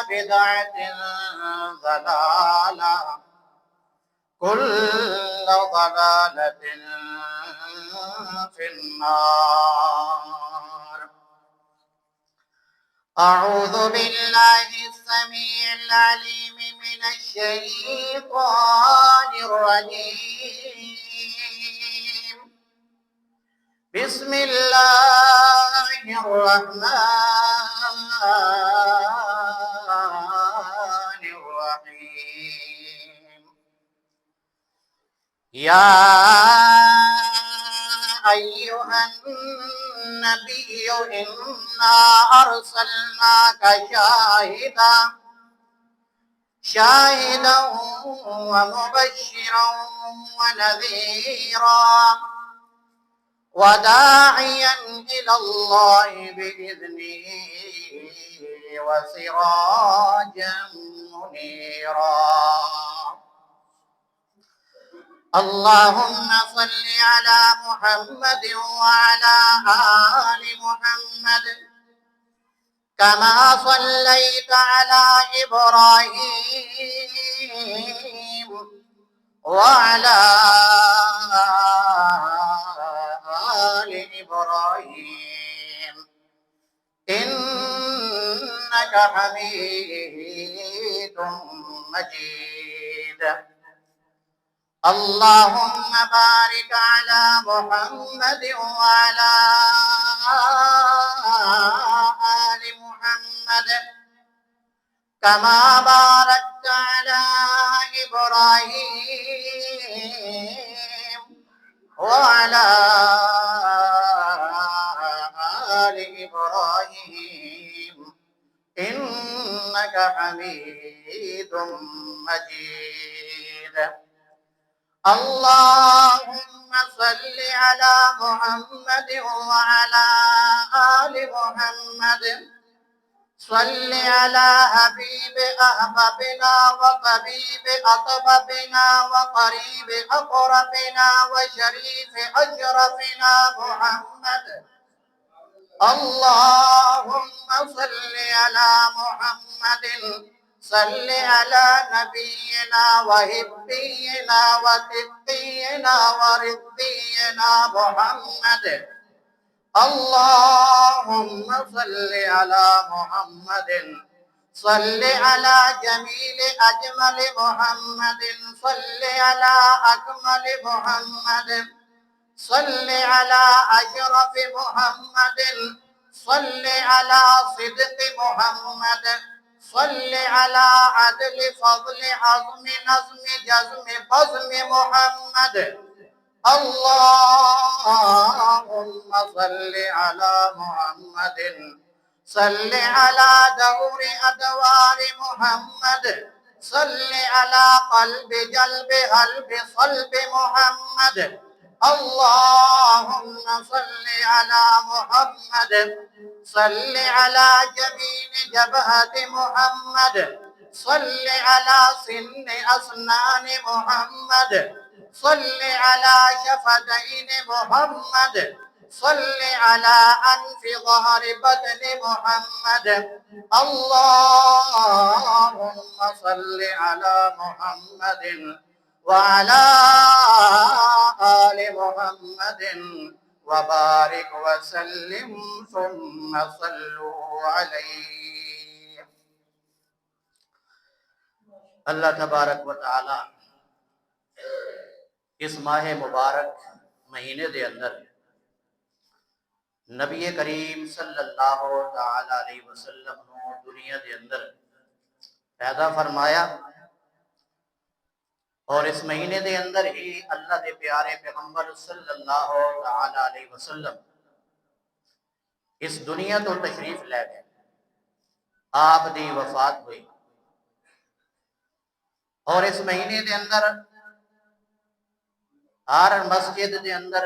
بدعة ضلالة كل ضلالة في النار. أعوذ بالله السميع العليم من الشيطان الرجيم. بسم الله الرحمن الرحيم. يا أيها النبي إنا أرسلناك شاهدا ومبشرا ونذيرا وداعيا إلى الله بإذنه وسراجا منيرا. اللهم صل على محمد وعلى آل محمد كما صليت على إبراهيم وعلى آل إبراهيم إنك حميد مجيد. اللهم بارك على محمد وعلى آل محمد كما باركت على إبراهيم وعلى آل إبراهيم إنك حميد مجيد. اللهم صل على محمد وعلى آل محمد. صل على حبيب أحبابنا وطبيب أطبابنا وقريب أقربنا وشريف أشرفنا محمد. اللهم صل على محمد. صل على نبينا وهبينا وتقينا ورضينا محمد. اللهم صل على محمد. صل على جميل أجمل محمد. صل على أكمل محمد. صل على أشرف محمد. صل على صدق محمد. صل على عدل فضل عظم نظم جزم بزم محمد. اللهم صل على محمد. صل على دور أدوار محمد. صل على قلب جلب قلب صلب محمد. اللهم صل على محمد. صل على جبين جبهة محمد. صل على سن أسنان محمد. صل على شفتين محمد. صل على أنف ظهر بطن محمد. اللهم صل على محمد وعلى آل محمد وبارك وسلم ثم صلوا عليه. اللہ تبارک و تعالی اس ماہ مبارک مہینے دے اندر نبی کریم صلی اللہ تعالی علیہ وسلم نو دنیا دے اندر پیدا فرمایا اور اس مہینے دے اندر ہی اللہ دے پیارے پیغمبر صلی اللہ تعالی علیہ وسلم اس دنیا تو تشریف لے گئے. آپ دی وفات ہوئی اور اس مہینے دے اندر ہر مسجد دے اندر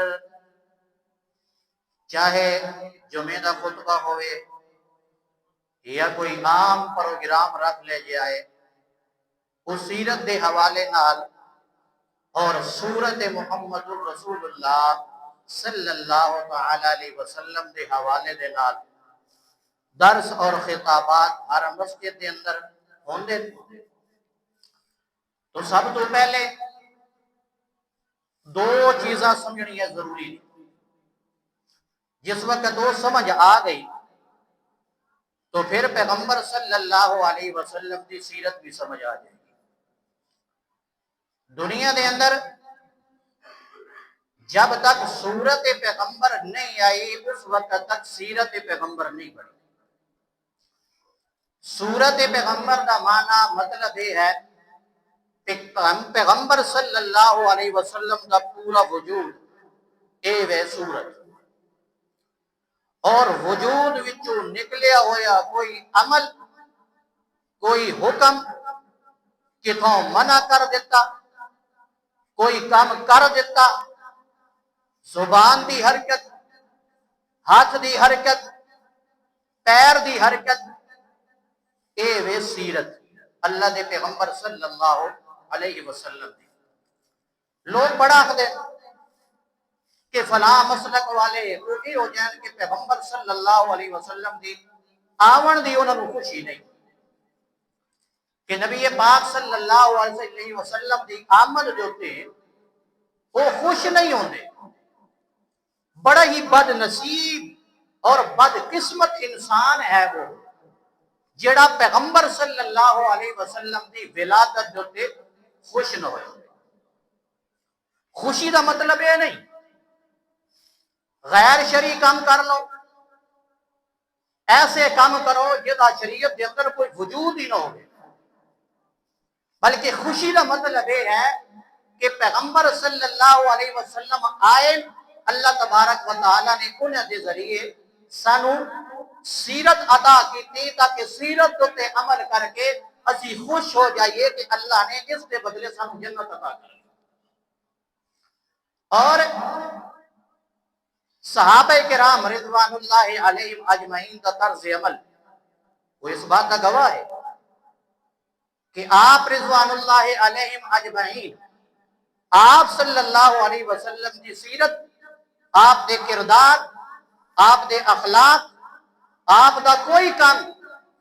چاہے جمعے دا خطبہ ہوئے یا کوئی عام پروگرام رکھ لے جائے اس سیرت دے حوالے نال اور سورت محمد رسول اللہ صلی اللہ تعالی علیہ وسلم دے حوالے دے نال درس اور خطابات ہر مسجد کے اندر ہوندے تھے۔ تو سب تو پہلے دو چیزاں سمجھنی ہے ضروری ہے۔ جس وقت وہ سمجھ آ گئی تو پھر پیغمبر صلی اللہ علیہ وسلم کی سیرت بھی سمجھ آ جائے گی۔ دنیا دے اندر جب تک صورت پیغمبر نہیں آئی اس وقت تک سیرت پیغمبر نہیں بنی۔ صورت پیغمبر کا معنی مطلب یہ ہے پیغمبر صلی اللہ علیہ وسلم کا پورا وجود اے وے صورت، اور وجود وچوں نکلیا ہویا کوئی عمل کوئی حکم کتوں منع کر دیتا، کوئی کام کر دیتا، زبان دی حرکت، ہاتھ دی حرکت، پیر دی حرکت، اے وے سیرت اللہ دے پیغمبر صلی اللہ علیہ وسلم دی۔ لوگ بڑا آخدے کہ فلاں مسلک والے کوئی ہو جائیں کہ پیغمبر صلی اللہ علیہ وسلم دی آون دی انہوں نے خوشی نہیں، کہ نبی پاک صلی اللہ علیہ وسلم دی آمد جو تھے وہ خوش نہیں ہوندے۔ بڑا ہی بد نصیب اور بد قسمت انسان ہے وہ جڑا پیغمبر صلی اللہ علیہ وسلم دی ولادت جو تھے خوش نہ ہوئے۔ خوشی دا مطلب یہ نہیں غیر شرعی کام کر لو، ایسے کام کرو جدا شریعت کے اندر کوئی وجود ہی نہ ہو، بلکہ خوشی کا مطلب یہ ہے کہ پیغمبر صلی اللہ علیہ وسلم آئے، اللہ تبارک و تعالیٰ نے انہیں دے ذریعے سانو سیرت عطا کی تھی تاکہ سیرت تے عمل کر کے اسی خوش ہو جائیے کہ اللہ نے اس کے بدلے سانو جنت عطا کر۔ اور صحابہ کرام رضوان اللہ علیہم اجمعین کا طرز عمل وہ اس بات کا گواہ ہے کہ آپ رضوان اللہ علیہم اجمعین آپ صلی اللہ علیہ وسلم کی سیرت، آپ دے کردار، آپ دے اخلاق، آپ دا کوئی کام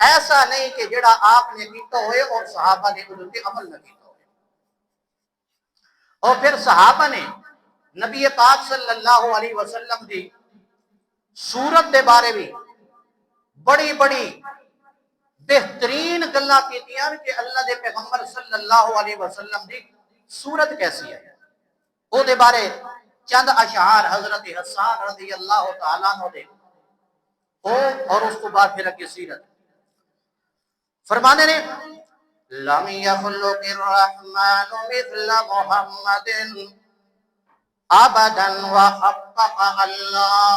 ایسا نہیں کہ جڑا آپ نے کیتا ہوئے اور صحابہ نے ان کے عمل نہ کیتا ہوئے۔ اور پھر صحابہ نے نبی پاک صلی اللہ علیہ وسلم دی صورت دے بارے بھی بڑی بڑی بہترین گلاں کیتیاں کہ اللہ دے پیغمبر صلی اللہ علیہ وسلم دی صورت کیسی ہے، وہ دے بارے چند اشعار حضرت حسان رضی اللہ تعالیٰ عنہ دے اور اس کو بعد پھر کی سیرت فرمانے نے لم یخلق الرحمن مثل محمد ابدا وحقق اللہ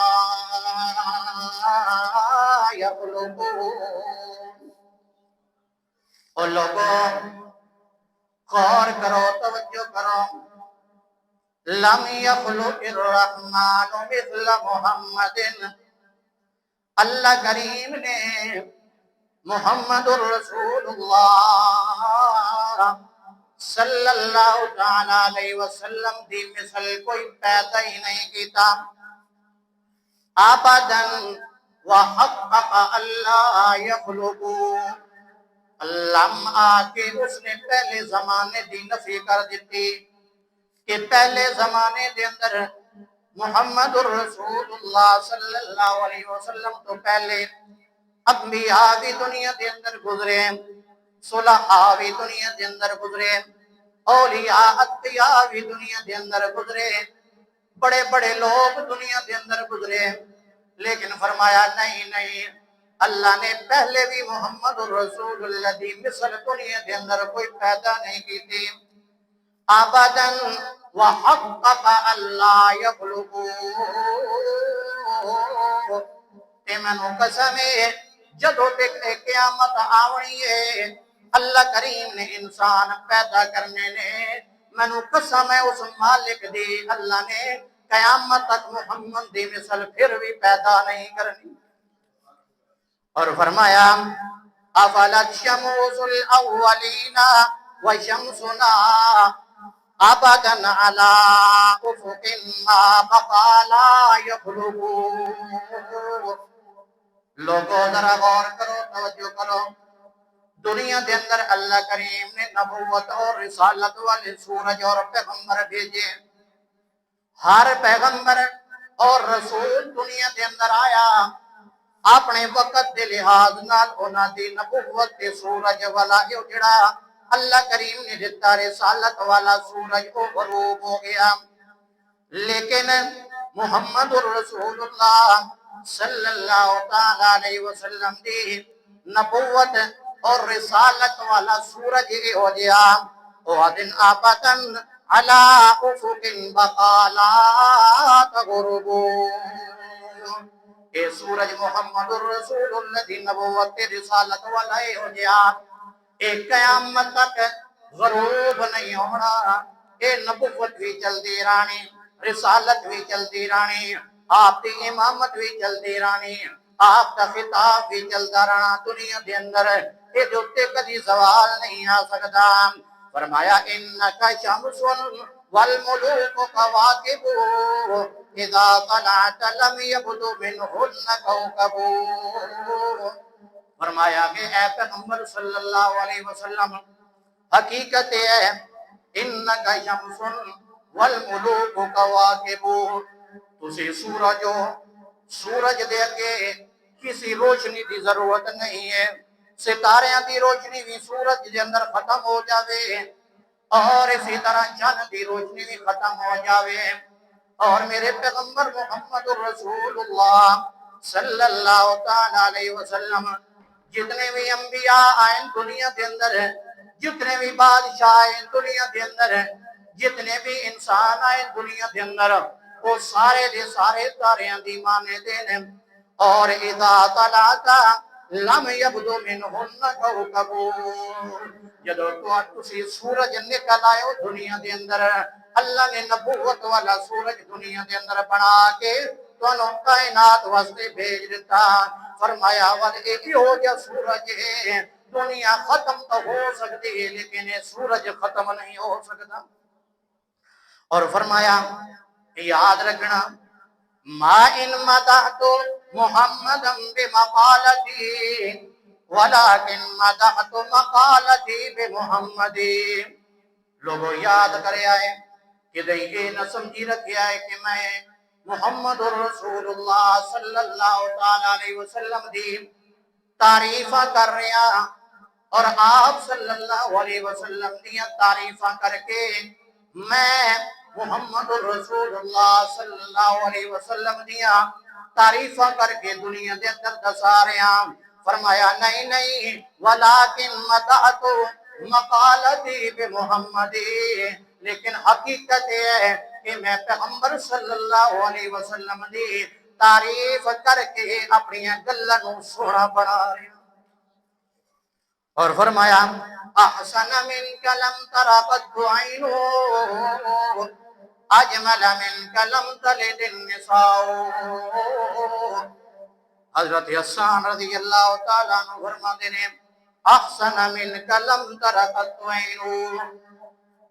یخلقون۔ اور لوگوں غور کرو، توجہ کرو، لم یخلق الرحمن مثل محمد، اللہ کریم نے محمد الرسول اللہ صلی اللہ تعالی علیہ وسلم دی مثل کوئی پیدا ہی نہیں کیتا، ابداً وحقق اللہ یخلقو، لم آ کے اس نے پہلے زمانے دی نفی کر دیتی کہ پہلے زمانے دے اندر محمد الرسول اللہ صلی اللہ علیہ وسلم تو پہلے انبیاء بھی دنیا دے اندر گزرے، صلحاء بھی دنیا دے اندر گزرے، اولیاء اتقیاء بھی دنیا دے اندر گزرے، بڑے بڑے لوگ دنیا دے اندر گزرے، لیکن فرمایا نہیں اللہ نے پہلے بھی محمد الرسول اللہ دی مثل دنیا دے اندر کوئی پیدا نہیں کی تھی، ابداً وحقق اللہ یخلقو، تے منو قسم ہے جدو تک قیامت آونی ہے اللہ کریم نے انسان پیدا کرنے نے، منو قسم ہے اس مالک دی اللہ نے قیامت تک محمد دی مثل پھر بھی پیدا نہیں کرنی۔ اور فرمایا افلت شموس الاولین وشمسنا ابدا علی افق ما بقى لا يخلقون، لوگوں ذرا غور کرو، توجہ کرو، دنیا دے اندر اللہ کریم نے نبوت اور رسالت والے سورج اور پیغمبر بھیجے. ہر پیغمبر اور رسول دنیا دے اندر آیا اپنے وقت دے لحاظ نال انہاں دی نبوت تے سورج والا جڑا اللہ کریم نے دتا رسالت والا سورج او غروب ہو گیا. لیکن محمد رسول اللہ صلی اللہ تعالی علیہ وسلم دی نبوت اور رسالت والا سورج یہ ہو گیا وَدِنْ آبَتًا عَلَىٰ أُفُقٍ بَقَالَاتَ غُرُبُونَ. اے سورج محمد الرسول اللہ دی نبوت رسالت والا یہ ہو گیا اے قیامت تک غروب نہیں ہونا. اے نبوت بھی چلتی رانی، رسالت بھی چلتی رانی، آپ کی امامت بھی چلتی رانی، آپ کا خطاب بھی چلتا رہنا دنیا دے اندر. یہ جو کدی زوال نہیں آ سکتا. فرمایا انک شمس والملوک کواکب اذا طلعت لم یبد منہن کوکب. فرمایا کہ اے پیغمبر صلی اللہ علیہ وسلم حقیقت ہے انک شمس والملوک کواکب، تسی سورج ہو، سورج دے کے کسی روشنی دی ضرورت نہیں ہے. ستاریاں دی روشنی بھی سورج دے اندر ختم ہو جاوے اور اسی طرح چاند دی روشنی بھی ختم ہو جاوے اور میرے پیغمبر محمد رسول اللہ صلی اللہ تعالی علیہ وسلم جتنے بھی انبیاء آئیں دنیا دے اندر، جتنے بھی بادشاہ آئیں دنیا دے اندر، جتنے بھی انسان آئیں دنیا دے اندر، وہ سارے دے سارے تاریاں دی مانے دینے. اور اذا طلعتا لم یبدو منہن کوکب، جدو تسی سورج نکل آئے ہو دنیا دے اندر، اللہ نے نبوت والا سورج دنیا دے اندر بنا کے تانوں کائنات واسطے بھیج دیتا. فرمایا ول ایک ہو جا سورج ہے، دنیا ختم تو ہو سکتی ہے لیکن یہ سورج ختم نہیں ہو سکتا. اور فرمایا یاد رکھنا ما ان مدحت محمدا بمقالتی ولیکن مدحت مقالتی بمحمد. لوگوں یاد کرے آئے کہ یہ نہ سمجھی رکھے آئے کہ میں محمد رسول اللہ صلی اللہ علیہ وسلم دی تعریفہ کر رہا اور آپ صلی اللہ علیہ وسلم دیا تعریفہ کر کے میں محمد رسول اللہ صلی اللہ علیہ وسلم دیا تعریفہ کر کے دنیا دے اندر دسا رہا. فرمایا نہیں نہیں ولیکن مدحت مقالتی بمحمد، لیکن حقیقت ہے کہ میں پیغمبر صلی اللہ علیہ وسلم دی تعریف کر کے اپنی گلوں سونا بنا رہا. اور فرمایا احسن منک لم تر قط عین اجمل منک لم تلد النساء. حضرت حسان رضی اللہ تعالیٰ عنہ فرماتے ہیں احسن منک لم تر قط عین،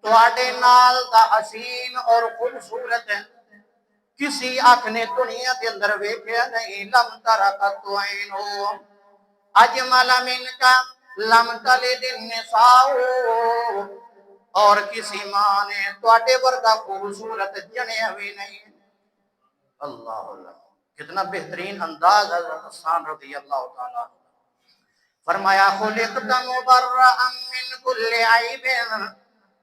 تواڈے نال دا حسین اور خوبصورت کسی آنکھ نے دنیا کے اندر ویکھیا نہیں. لم تر قط عین اجمل منک لم تلد النساء، اور کسی ماں نے تواڈے ورگا خوبصورت جنیا بھی نہیں. اللہ اللہ کتنا بہترین انداز ہے حسان رضی اللہ تعالیٰ. فرمایا خلقت مبرأ من كل عیب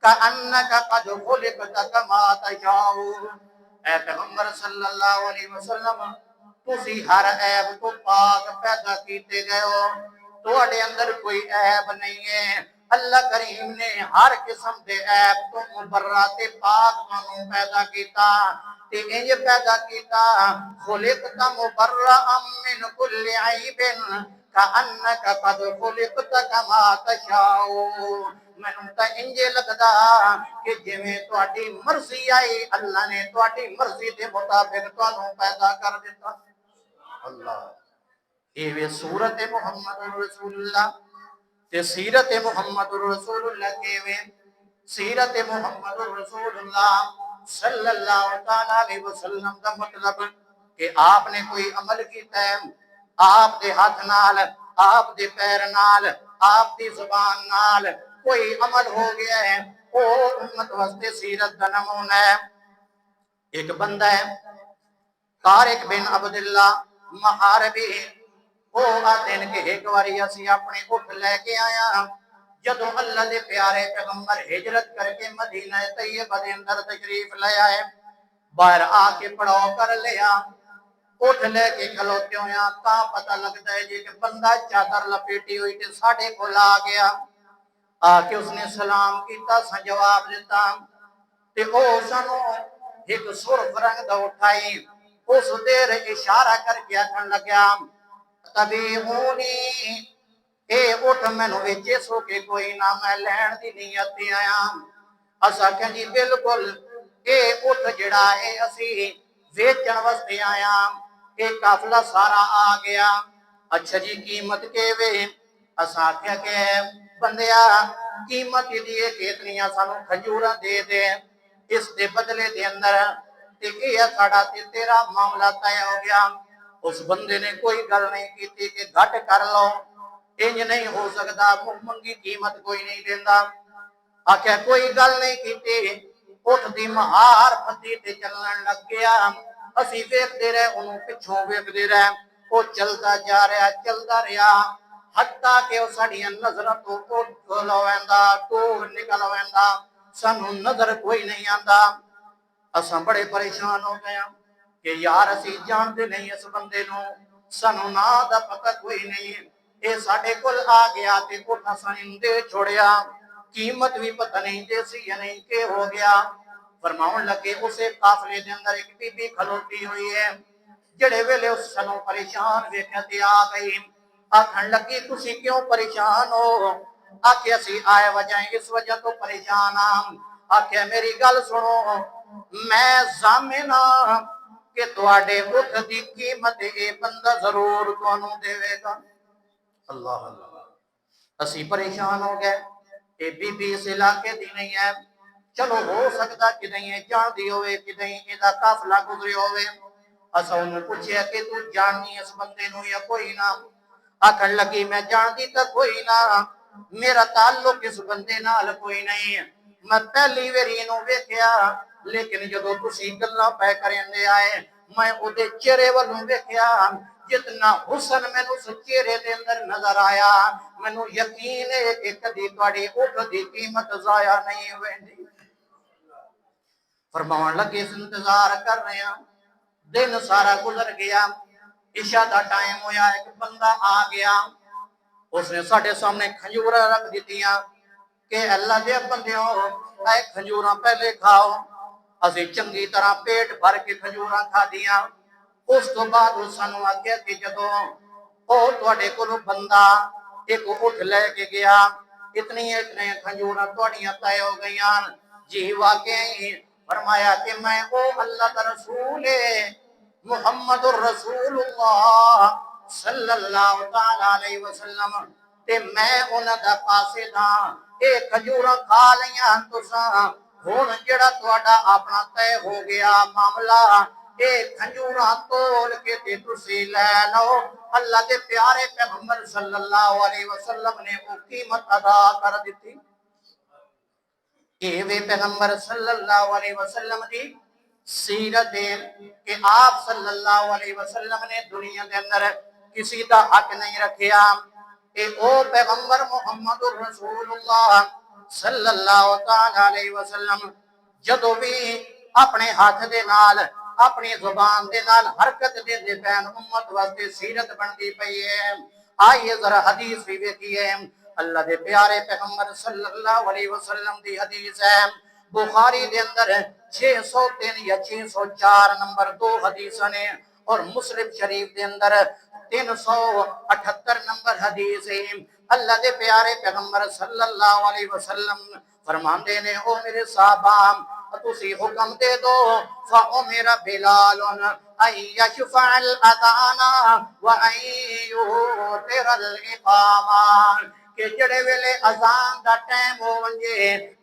کأنک قد خلقت کما تشاء. اے پیغمبر صلی اللہ علیہ وسلم تسی ہر عیب تو پاک پیدا کیتے گئے ہو، تواڈے اندر کوئی عیب نہیں ہے. اللہ کریم نے ہر قسم دے عیب تو مبرہ تے پاک تانوں پیدا کیتا تے انج پیدا کیتا خلقت مبرأ من كل عیب کأنک قد خلقت کما تشاء. مینوں تے انج لگدا کہ جویں تہاڈی مرضی آئی اللہ نے تہاڈی مرضی دے مطابق تانوں پیدا کر دیتا. اللہ یہ سورت محمد رسول اللہ تے سیرت محمد رسول اللہ کے سیرت محمد رسول اللہ صلی اللہ تعالی علیہ وسلم کا مطلب کہ آپ نے کوئی عمل کیتا ہے آپ دے ہاتھ نال، آپ دے پیر نال، آپ دی زبان نال کوئی عمل ہو گیا ہے، او امت واسطے سیرت دا نمونہ ہے۔ ایک بندہ ہے طارق بن عبداللہ محاربی، وہ آتے ہیں کہ ایک باری اسی اپنے اٹھ لے کے آیا جدو اللہ دے پیارے پیغمبر ہجرت کر کے مدینہ طیبہ دے اندر تشریف لے آئے، باہر آ کے پڑاؤ کر لیا، اٹھ لے کے کھلوتے ہویا تا پتہ لگتا ہے جی کہ بندہ چادر لپیٹی ہوئی تھی ساڑھے کو لا گیا، آ کے اس نے سلام کیتا، سا جواب دیتا تے او سانو ایک سرخ رنگ دا اٹھائی، اس دیر اشارہ کر کے آکھن لگیا تبیعونی، اے اٹھ مینوں ویچے سو کے کوئی نہ، میں لین دی نیت تے آیا۔ اسا کہ جی بالکل اے اٹھ جڑا اے اسی ویچن واسطے آیا، اے قافلہ سارا آ گیا، اچھا جی قیمت کے وے؟ اسا کہ بندیا قیمت دیے کہ اتنیاں سانو کھجوراں دے دے، اس دے بدلے دے اندر تے یہ ساڑا تے تیرا معاملہ طے ہو گیا۔ اس بندے نے کوئی گل نہیں کی کہ گھٹ کر لو، انج نہیں ہو سکتا، منگی قیمت کوئی نہیں دیندا، آکھیا کوئی گل نہیں کیتی، اٹھ دی مہار پھدی تے چلن لگ گیا، اسی ویکھدے رہے انہوں پچھوں ویکھدے رہے، وہ چلدا جا رہا چلدا رہا حتیٰ کہ وہ ساڑیاں نظر تو کھلو ویندا دور نکل ویندا، سانو نظر کوئی نہیں آندا، اساں بڑے پریشان ہو گیا کہ یار اسی جان دے نہیں اس بندے نو، سانو نا دا پتہ کوئی نہیں، اے ساڑے کل آ گیا تے اٹھا سانو دے چھوڑیا، قیمت بھی پتہ نہیں دے سی یا نہیں کہ ہو گیا۔ فرماؤں لگے اسے قافلے دے اندر ایک بی بی کھلوتی ہوئی ہے، جڑے ویلے اس سنوں پریشان ویکھتی آ گئی، آکھن لگی تسی کیوں پریشان ہو؟ آکھے اسی آئے وجہ اس وجہ تو پریشان ہاں، آکھے میری گل سنو، میں ضامنہ کہ تواڈے اٹھ دی قیمت اے بندہ ضرور تانوں دے گا۔ اللہ اللہ، اسی پریشان ہو گئے، اے بی بی اس علاقے دی نہیں ہے، چلو ہو سکتا کہ نہیں ہے جان دی ہوئے کہ نہیں ایدہ قافلہ گزرے ہوئے، اسا انہوں پوچھے کہ تو جاننی اس بندے نو یا کوئی نہ؟ آکھن لگی میں جان دی تا کوئی نہ، میرا تعلق اس بندے نال کوئی نہیں، میں پہلی ویری نو ویکھیا، لیکن جدو تسی گلاں پے کریں دے آئے میں او دے چہرے والوں ویکھیا، جتنا حسن مینوں اس چہرے دے اندر نظر آیا، مینوں یقین ہے کہ کدی تواڈی اٹھ دی قیمت ضائع نہیں ہوندی۔ فرمان لگے اس انتظار کر رہے ہیں، دن سارا گزر گیا، عشاء دا ٹائم ہویا، ایک بندہ آ گیا، اس نے ساڑھے سامنے کھجورہ رکھ دیتیاں کہ اللہ دے بندیوں اے کھجوراں پہلے کھاؤ، اسی چنگی طرح پیٹ بھر کے کھجوراں کھا دیاں، اس تو بعد اس سانو آکھیا کہ جدو او تواڈے کولوں بندہ ایک اٹھ لے کے گیا، اتنی کھجوراں تواڈیاں طے ہو گئیاں، جی واقعی، فرمایا کہ میں او اللہ کا رسول محمد الرسول اللہ صلی اللہ علیہ وسلم تے میں انہاں دا پاسے دا اے کھجوراں کھا لیاں تساں ہن جڑا تہاڈا اپنا طے ہو گیا معاملہ، اے کھجوراں تول کے تے تسی لے لو، اللہ دے پیارے پیغمبر صلی اللہ علیہ وسلم نے وہ قیمت ادا کر دیتی۔ وے پیغمبر صلی اللہ علیہ وسلم دی سیرت ہے کہ آپ صلی اللہ علیہ وسلم نے دنیا کے اندر کسی دا حق نہیں رکھیا، اے او پیغمبر محمد الرسول اللہ صلی اللہ علیہ وسلم جدو بھی اپنے ہاتھ دے نال اپنی زبان دے نال حرکت دے دے پین امت واسطے سیرت بندی پئی ہے۔ آئیے ذرا حدیث بھی دیکھیے، اللہ دے پیارے پیغمبر صلی اللہ علیہ وسلم دی حدیث ہے، بخاری دے اندر 603 یا 604 نمبر 2 حدیثاں نے، اور مسلم شریف دے اندر 378 نمبر حدیث ہے۔ اللہ دے پیارے پیغمبر صلی اللہ علیہ وسلم فرماندے نے او میرے صحابہ تسی حکم دے دو فَأُمِرَ بِلَالٌ أَن يَشْفَعَ الْأَذَانَ وَأَن يُوتِرَ الْإِقَامَةَ کہ جڑے ویلے اذان دا ٹائم ہو ونجے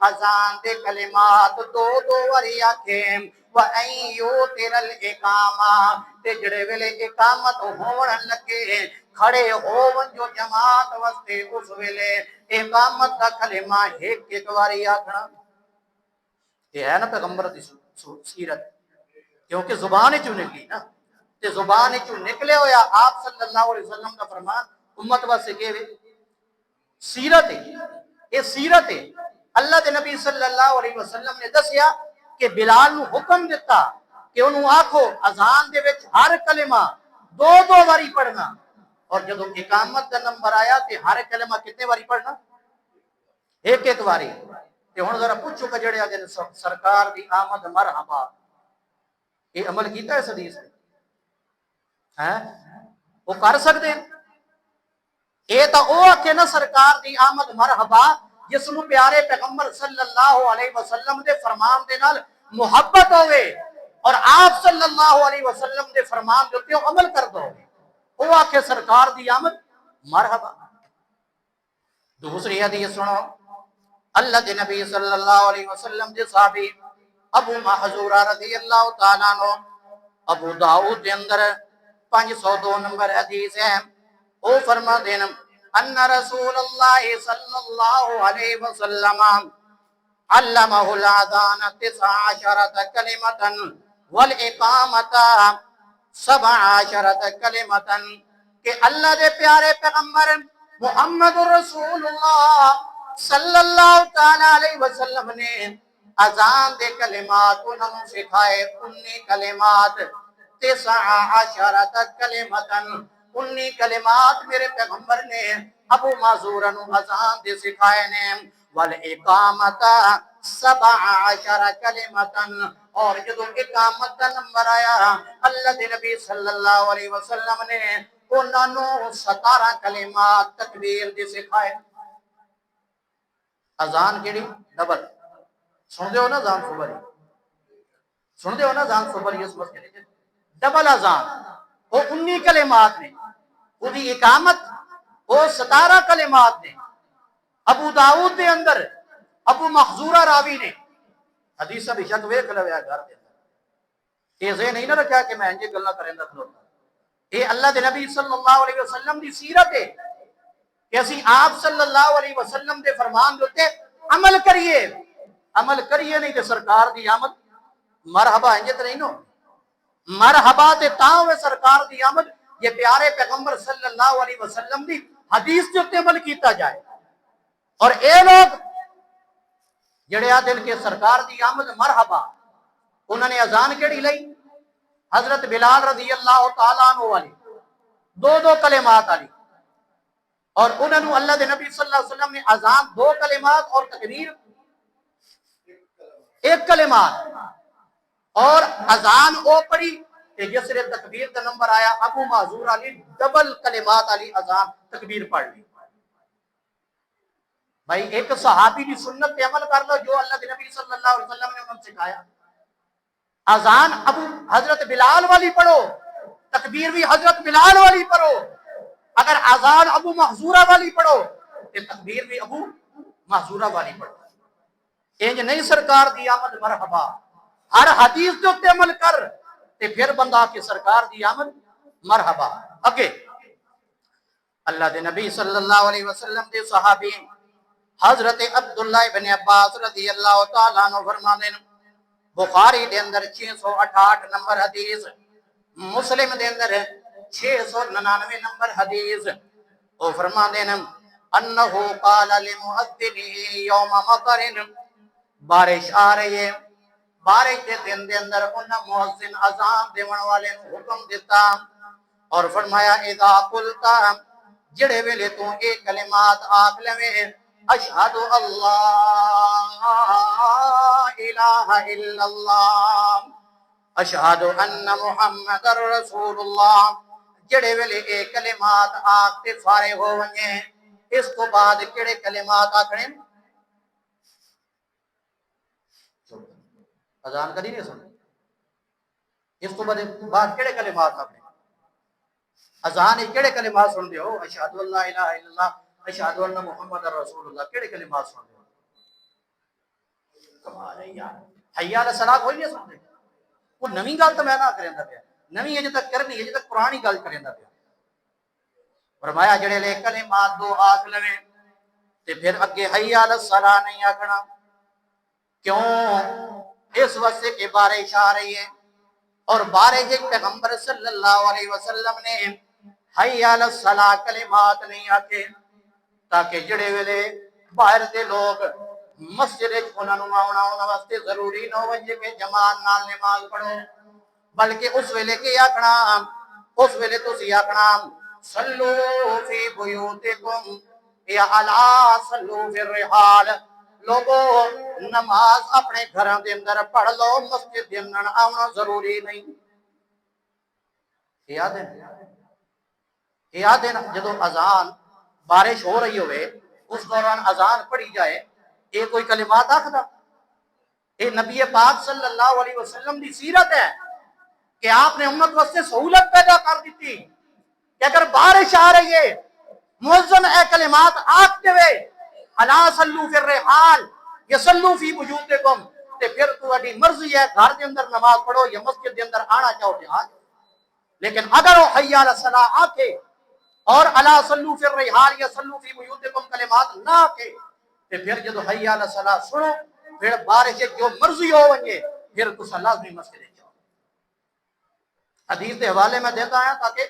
اذان دے کلمات دو دو واری آکھیں، وَأَن يُوتِرَ الْإِقَامَةَ تے جڑے ویلے اقامت ہون لگے کھڑے ہون جو جماعت واسطے اس ویلے اقامت دا کلمہ ایک واری آکھنا یہ ہے نا پیغمبر دی سیرت کیونکہ زبان چوں نکلی نا تے زبان چوں نکلے ہویا آپ صلی اللہ علیہ وسلم کا فرمان امت واسطے کہ سیرت ہے یہ سیرت ہے اللہ دے نبی صلی اللہ علیہ وسلم نے دسیا کہ بلال نو حکم دیتا کہ انہوں آکھو اذان دے وچ ہر کلمہ دو دو واری پڑھنا اور جدو اقامت دا نمبر آیا تے ہر کلمہ کتنے واری پڑھنا ایک ایک واری تے ہن ذرا پوچھو کہ جڑے اگے سرکار دی آمد مرحبا یہ عمل کیتا ہے اس حدیث ہے وہ کر سکتے ہیں اے تا او کہ نہ سرکار دی آمد مرحبا جس نو پیارے پیغمبر صلی اللہ علیہ وسلم دے فرمان دے نال محبت ہوئے اور آپ صلی اللہ علیہ وسلم دے فرمان دے تے عمل کر دو او آکھے سرکار دی آمد مرحبا دوسری حدیث سنو اللہ دے نبی صلی اللہ علیہ وسلم دے صحابی ابو محذورہ رضی اللہ تعالیٰ عنہ ابو داؤد دے اندر 502 نمبر حدیث ہے او فرما دینا ان رسول اللہ صلی اللہ علیہ وسلم علمہ الاذان 19 کلمتا والاقامتا 17 کلمتا کہ اللہ دے پیارے پیغمبر محمد رسول اللہ صلی اللہ تعالی علیہ وسلم نے اذان دے کلمات انہوں سکھائے 19 کلمات 19 کلمتا 19 کلمات میرے پیغمبر نے ابو معذور نو اذان دے سکھائے نے والاقامتا 17 کلمتا اور جدو اقامت کا نمبر آیا اللہ دے نبی صلی اللہ علیہ وسلم نے انہوں نے 17 کلمات تکبیر دے سکھائے اذان کیڑی ڈبل سن دے ہو نا اذان صبح سن دے ہو نا اذان صبح اس مسئلے ڈبل اذان وہ 19 کلمات نے وہ دی اقامت وہ 17 کلمات نے ابو داؤد دے اندر ابو محذورہ راوی نے حدیث بے شک ویکھ لویا گھر دے اندر یہ نہیں نہ رکھا کہ میں انجے گلاں کریندا کھلوتا یہ اللہ دے نبی صلی اللہ علیہ وسلم دی سیرت ہے کہ اسی آپ صلی اللہ علیہ وسلم دے فرمان دے عمل کریے نہیں کہ سرکار دی آمد مرحبا انجے تے نہیں نو مرحبا تے تاں ہوئے سرکار دی آمد یہ پیارے پیغمبر صلی اللہ علیہ وسلم دی حدیث جو تے عمل کیتا جائے اور اے لوگ جڑے دل کے سرکار دی آمد مرحبا انہوں نے اذان کیڑی لئی حضرت بلال رضی اللہ تعالیٰ عنہ والی دو کلمات والی اور انہوں نے اللہ دے نبی صلی اللہ علیہ وسلم نے اذان 2 کلمات اور تکبیر 1 کلمات اور اذان او پڑھی کہ جس نے تکبیر کا نمبر آیا ابو معذور علی ڈبل کلمات علی اذان تکبیر پڑھ لی بھائی ایک صحابی کی سنت پہ عمل کر لو جو اللہ کے نبی صلی اللہ علیہ وسلم نے انہوں نے سکھایا اذان ابو حضرت بلال والی پڑھو تکبیر بھی حضرت بلال والی پڑھو اگر اذان ابو محذورہ والی پڑھو تو تکبیر بھی ابو محذورہ والی پڑھو انج نہیں سرکار دی آمد مرحبا ہر حدیث جو تے عمل کر تے پھر بندہ کہ سرکار دی آمد مرحبا اگے اللہ دے نبی صلی اللہ علیہ وسلم دے صحابی حضرت عبداللہ ابن عباس رضی اللہ تعالیٰ عنہ فرمانے بخاری دے اندر 668 نمبر حدیث مسلم دے اندر 699 نمبر حدیث وہ فرمانے انہو قال لمؤذنی یوم مطر بارش آ رہی ہے بارش دے دن دے اندر انہا مؤذن اذان دیون والے حکم دیتا اور فرمایا اذا قلتا جڑے ویلے تو ایک کلمات آکھ لوے اشہد اللہ الہ الا اللہ اشہد ان محمد رسول اللہ جڑے ویلے ایک کلمات آکھتے فارغ ہو ونجے اس کو بعد کڑے کلمات آکھنے اذان کری نہیں سن اس کو بعد کڑے کلمات آکھنے اذان کڑے کلمات سن دے ہو اشہد اللہ الہ الا اللہ اشہد ان محمد رسول اللہ کڑے کلمات سن دے ہو کمال ہے یار حی علی الصلاۃ کوئی نہیں سن دے وہ نویں گل تو میں نہ کریندا پیا، نویں اجے تک کرنی اجے تک پرانی گل کریندا پیا۔ فرمایا جڑے لے کلمات دو آکھ لویں تے پھر اگے حی علی الصلاۃ نہیں آکھنا، کیوں؟ اس واسطے کہ بارش آ رہی ہے، اور بارش پیغمبر صلی اللہ علیہ وسلم نے حی علی الصلاۃ کلمات نہیں آکھے تاکہ جڑے ویلے باہر دے لوگ مسجد وچ انہاں نوں آونا انہاں واسطے ضروری نہ ہوئے کہ جماعت نال نماز پڑھو، بلکہ اس ویلے کی آکھنا، اس ویلے تسی آکھنا صلو فی بیوتکم یا الا صلو فی الرحال، لوگو نماز اپنے گھراں دے اندر پڑھ لو، مسجد دے اندر آونا ضروری نہیں۔ یاد ہے یاد ہے نا، جدو اذان بارش ہو رہی ہوئے اس دوران اذان پڑھی جائے، یہ کوئی کلمات آخدا؟ یہ نبی پاک صلی اللہ علیہ وسلم دی سیرت ہے کہ آپ نے امت واسطے سہولت پیدا کر دیتی کہ اگر بارش آ رہی ہے مؤذن اے کلمات آختے ہوئے الا صلو فی الرحال یا صلو فی بیوتکم، تے پھر تہاڈی مرضی ہے گھر دے اندر نماز پڑھو یا مسجد دے اندر آنا چاہو تے آ جاؤ، لیکن اگر وہ حی علی الصلاۃ آکھے اور الا صلو فی الرحال یا صلو فی بیوتکم کلمات نہ آکھے تے پھر جدو حی علی الصلاۃ سنو پھر بارش جو مرضی ہو ونجے پھر تساں لازمی مسجد جاؤ۔ حدیث دے حوالے میں دیتا ہے تاکہ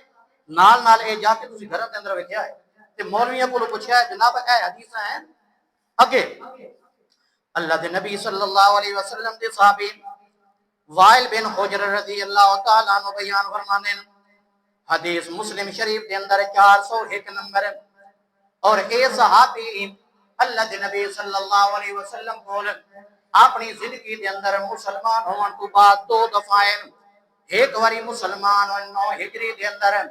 نال اے جا کے تسی گھر دے اندر ویکھیا ہے تے مولویاں کولوں پوچھیا ہے جناب اے حدیثاں ہیں اگے اللہ دے نبی صلی اللہ علیہ وسلم دے صحابی وائل بن حجر رضی اللہ تعالی عنہ بیان فرمانے حدیث مسلم شریف دے اندر 401 نمبر، اور اے صحابی اللہ دے نبی صلی اللہ علیہ وسلم کول اپنی زندگی دے اندر مسلمان ہون تو بعد دو دفعہ ایک واری مسلمان اور 9 ہجری دے اندر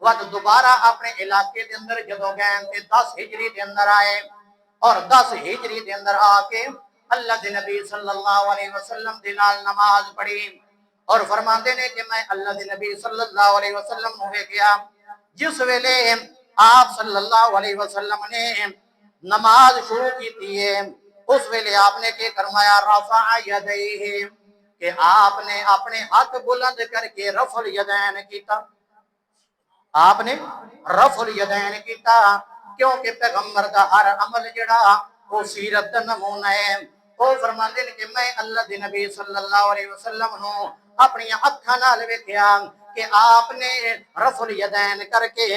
ود دوبارہ اپنے علاقے دے اندر جدو گئے تے 10 ہجری دے اندر آئے، اور 10 ہجری دے اندر آ کے اللہ دے نبی صلی اللہ علیہ وسلم دے نال نماز پڑھی، اور فرماتے نے کہ میں اللہ دے نبی صلی اللہ علیہ وسلم نو گیا جس ویلے آپ صلی اللہ علیہ وسلم نے نماز شروع کی تھی اس ویلے آپ نے کہ فرمایا رفع یدیہ، کہ آپ نے اپنے ہاتھ بلند کر کے رفع الیدین کیتا، آپ نے رفع الیدین کیتا، کیونکہ پیغمبر دا ہر عمل جڑا وہ سیرت دا نمونہ ہے۔ وہ فرماتے ہیں کہ میں اللہ دے نبی صلی اللہ علیہ وسلم نو اپنی اکھاں نال ویکھیا کہ آپ نے رفع الیدین کر کے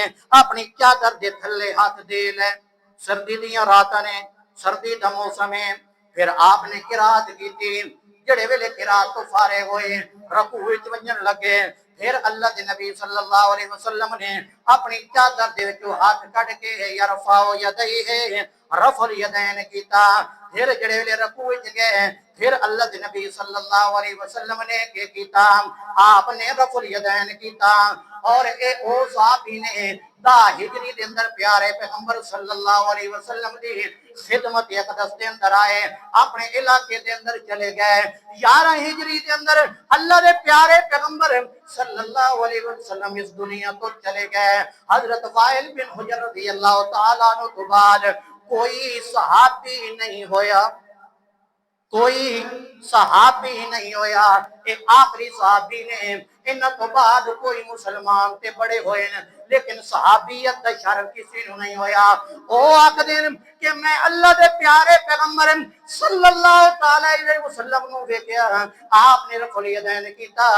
اپنی چادر دے تھلے ہاتھ دے لے، سردی دیاں راتاں نے، سردی دا موسم ہے، پھر آپ نے قرات کیتی، جڑے ویلے قرات تو فارغ ہوئے رکوع وچ ونجن لگے، پھر اللہ دے نبی صلی اللہ علیہ وسلم نے اپنی چادر دے وچوں ہاتھ کڈ کے یرفع یدیہ رفع الیدین کیتا، پھر جڑے ویلے رکوع وچ گئے پھر اللہ دے نبی صلی اللہ علیہ وسلم نے کہ کیتا، آپ نے رفع الیدین کیتا، اور اے او صحابی نے 10 ہجری دے اندر پیارے پیغمبر صلی اللہ علیہ وسلم دی خدمت اقدس دے اندر آئے، اپنے علاقے دے اندر چلے گئے، 11 ہجری دے اندر اللہ دے پیارے پیغمبر صلی اللہ علیہ وسلم اس دنیا تو چلے گئے۔ حضرت وائل بن حجر رضی اللہ تعالیٰ عنہ تو بعد کوئی صحابی نہیں ہویا، کوئی صحابی نہیں ہویا، ایک آخری صحابی نے ان تو بعد کوئی مسلمان تے بڑے ہوئے لیکن صحابیت دا شرف کسی نو نہیں ہویا۔ او آکھ دین کہ میں اللہ دے پیارے پیغمبر صلی اللہ تعالی علیہ وسلم نو ویکھیا، آپ نے رفع الیدین کیتا،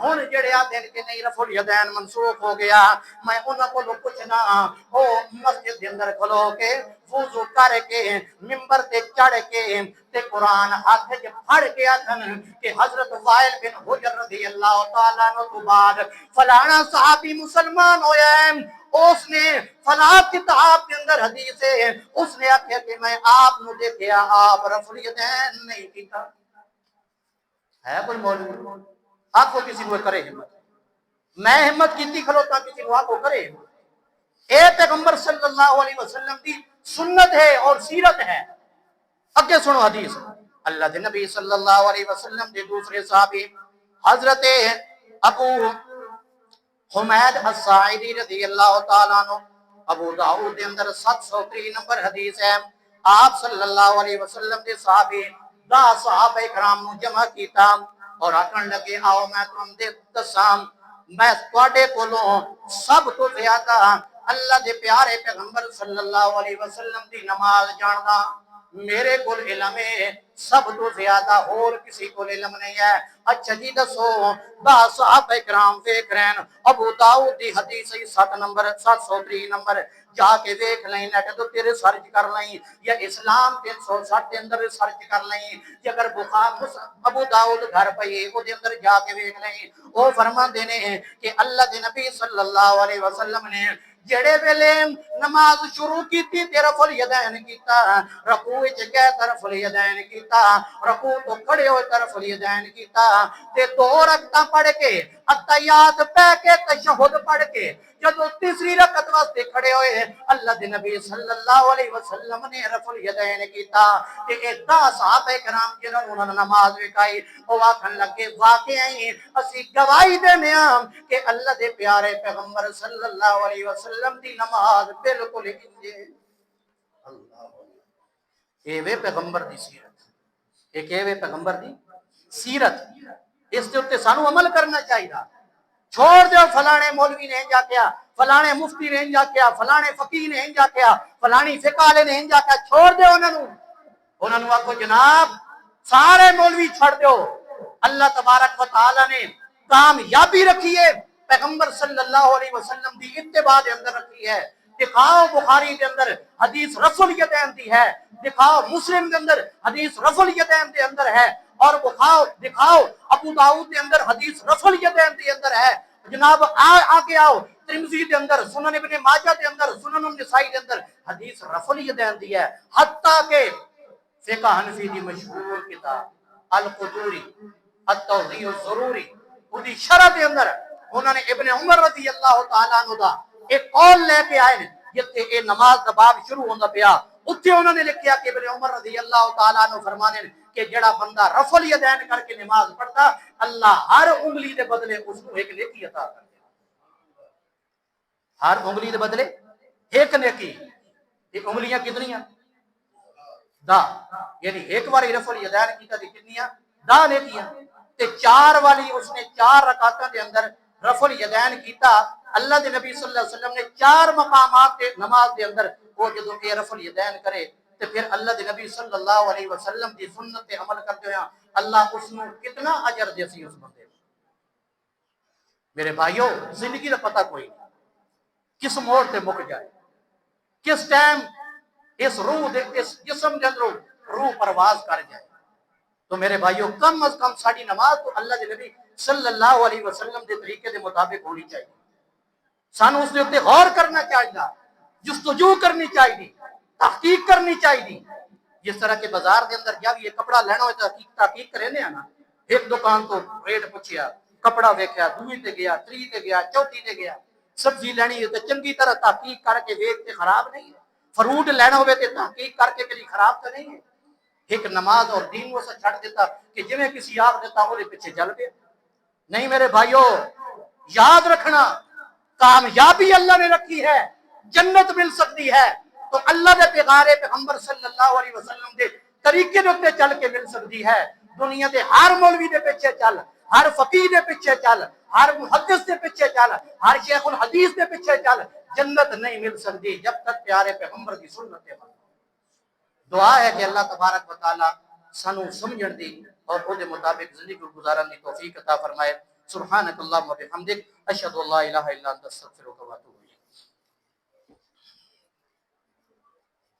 ہن جڑے آدھے کہ نہیں رفع الیدین منسوخ ہو گیا، میں انہاں کو پوچھنا او مسجد دے اندر کھلو کے وضو کر کے منبر تے چڑھ کے تے قرآن ہاتھ وچ پھڑ کے آکھن کہ حضرت وائل بن حجر رضی اللہ تعالیٰ عنہ تو بعد فلانا صحابی مسلمان ہویا ہے، اس نے فلاں کتاب کے اندر حدیث ہے، اس نے آکھیا کہ میں آپ نو دیکھیا آپ رفع الیدین نہیں کیتا۔ ہے کوئی مولوی آپ کو کسی کو کرے ہمت؟ میں ہمت کیتی کھلوتا کسی کو آپ کو کرے ہمت؟ اے پیغمبر صلی اللہ علیہ وسلم دی سنت ہے اور سیرت ہے۔ اگے سنو حدیث، اللہ دے نبی صلی اللہ علیہ وسلم دے دوسرے صحابی حضرت ابو حمید الساعدی رضی اللہ تعالیٰ عنہ، ابو داؤد دے اندر 703 نمبر حدیث ہے، آپ صلی اللہ علیہ وسلم دے صحابی 10 صحابہ کرام نو جمع کیتا، اور آکھن لگے آؤ میں تم دے دساں میں تواڈے کولوں سب تو زیادہ اللہ دے پیارے پیغمبر صلی اللہ علیہ وسلم دی نماز جاندا میرے کول علم ہے سب تو زیادہ اور کسی کو علم نہیں ہے اچھا جی دسو با صحابہ کرام دیکھ رہے ہیں ابو داؤد دی حدیث 7 نمبر 703 نمبر جا کے دیکھ لیں نیٹ تو تیرے سرچ کر لیں یا اسلام 360 کے اندر سرچ کر لیں یا اگر بخاری ابو داؤد گھر پہ او دے اندر جا کے دیکھ لیں او فرما دینے ہیں کہ اللہ دے نبی صلی اللہ علیہ وسلم نے جڑے ویلے نماز شروع کیتی تے رفع الیدین کیتا رکوع وچ گئے طرف الیدین کیتا رکوع تو کھڑے ہوئے طرف الیدین کیتا تے 2 رکعتاں پڑھ کے اتحیات پڑھ کے تشہد پڑھ کے جدوں تیسری رکعت واسطے کھڑے ہوئے اللہ دے نبی صلی اللہ علیہ وسلم نے رفع الیدین کیتا تے ادا صحابہ کرام جنہوں نے نماز وکائی او آکھن لگے واقعی اسی گواہی دینے ہاں کہ اللہ دے پیارے پیغمبر صلی اللہ علیہ وسلم دی نماز بالکل انجے اللہ اے وے پیغمبر دی سیرت ایک اے وے پیغمبر دی سیرت اس دے اوتے سانو عمل کرنا چاہیے چھوڑ دیو فلانے مولوی نے انجا کیا فلانے مفتی نے انجا کیا فلانے فقیہ نے انجا کیا فلانی فقہ والے نے انجا کیا چھوڑ دیو انہاں نوں آکھو جناب سارے مولوی چھوڑ دیو اللہ تبارک و تعالی نے کامیابی رکھی ہے پیغمبر صلی اللہ علیہ وسلم دی اتباع دے اندر رکھی ہے دکھاؤ بخاری دے اندر حدیث رفع الیدین دی ہے دکھاؤ مسلم دے اندر حدیث رفع الیدین دے اندر ہے اور دکھاؤ ابو داؤد دے اندر حدیث رفع الیدین دے اندر ہے جناب آگے آؤ ترمذی دے اندر سنن ابن ماجہ دے اندر سنن النسائی دے اندر حدیث رفع الیدین دی ہے حتیٰ کہ فقہ حنفی دی مشہور کتاب القدوری التوضیح الضروری اودی شرح دے اندر انہوں نے ابن عمر رضی اللہ تعالیٰ عنہ دا ایک قول لے کے آئے جتے اے نماز دا باب شروع ہوندا پیا اتھے انہوں نے لکھیا کہ ابن عمر رضی اللہ تعالیٰ عنہ فرمانے کہ جڑا بندہ رفع الیدین کر کے نماز پڑھتا اللہ ہر انگلی دے بدلے اس کو ایک نیکی عطا کرتا ہر انگلی دے بدلے ایک نیکی یہ انگلیاں کتنی ہیں دا یعنی ایک بار رفع الیدین کیتا تے کتنیاں دا نیکیاں تے 4 والی اس نے 4 رکعتاں دے اندر رفع الیدین کیتا اللہ دے نبی صلی اللہ علیہ وسلم نے 4 مقامات تے نماز دے اندر وہ جدوں کہ رفع الیدین کرے تے پھر اللہ دے نبی صلی اللہ علیہ وسلم دی سنت تے عمل کرتے ہیں اللہ اس نوں کتنا اجر دے سی اس بندے میرے بھائیو زندگی دا پتہ کوئی نہیں کس موڑ تے مک جائے کس ٹائم اس روح دے اس جسم دے اندر روح پرواز کر جائے تو میرے بھائیو کم از کم ساری نماز تو اللہ دے نبی صلی اللہ علیہ وسلم دے طریقے دے مطابق ہونی چاہیے سانو اس دے اوپر غور کرنا چاہیے جستجو کرنی چاہیے تحقیق کرنی چاہیے جس طرح کے بازار دے اندر جب یہ کپڑا لینا ہوئے تو تحقیق کرنے ہیں نا ایک دکان تو ریٹ پوچھیا کپڑا ویکھیا دوئی تے گیا تری تے گیا چوتھی تے گیا سبزی لینی ہے تو چنگی طرح تحقیق کر کے ویکھ تے خراب نہیں ہے فروٹ لینا ہوئے تے تحقیق کر کے کہیں خراب تو نہیں ہے ایک نماز اور دین وہ سے چھڑ دیتا کہ جویں کسی آپ دیتا وہ دے پیچھے جل گیا نہیں میرے بھائیو یاد رکھنا کامیابی اللہ نے رکھی ہے جنت مل سکتی ہے تو اللہ دے پیغارے پیغمبر صلی اللہ علیہ وسلم دے طریقے دے اوپر چل کے مل سکتی ہے دنیا دے ہر مولوی دے پیچھے چل ہر فقیہ دے پیچھے چل ہر محدث دے پیچھے چل ہر شیخ الحدیث دے پیچھے چل جنت نہیں مل سکتی جب تک پیارے پیغمبر کی سنت ہے دعا ہے کہ اللہ تبارک و تعالی سانو سمجھن دی اور او دے مطابق زندگی کو گزارن دی توفیق عطا فرمائے سبحانک اللہم و بحمدک اشہد ان لا الہ الا انت استغفرک و اتوب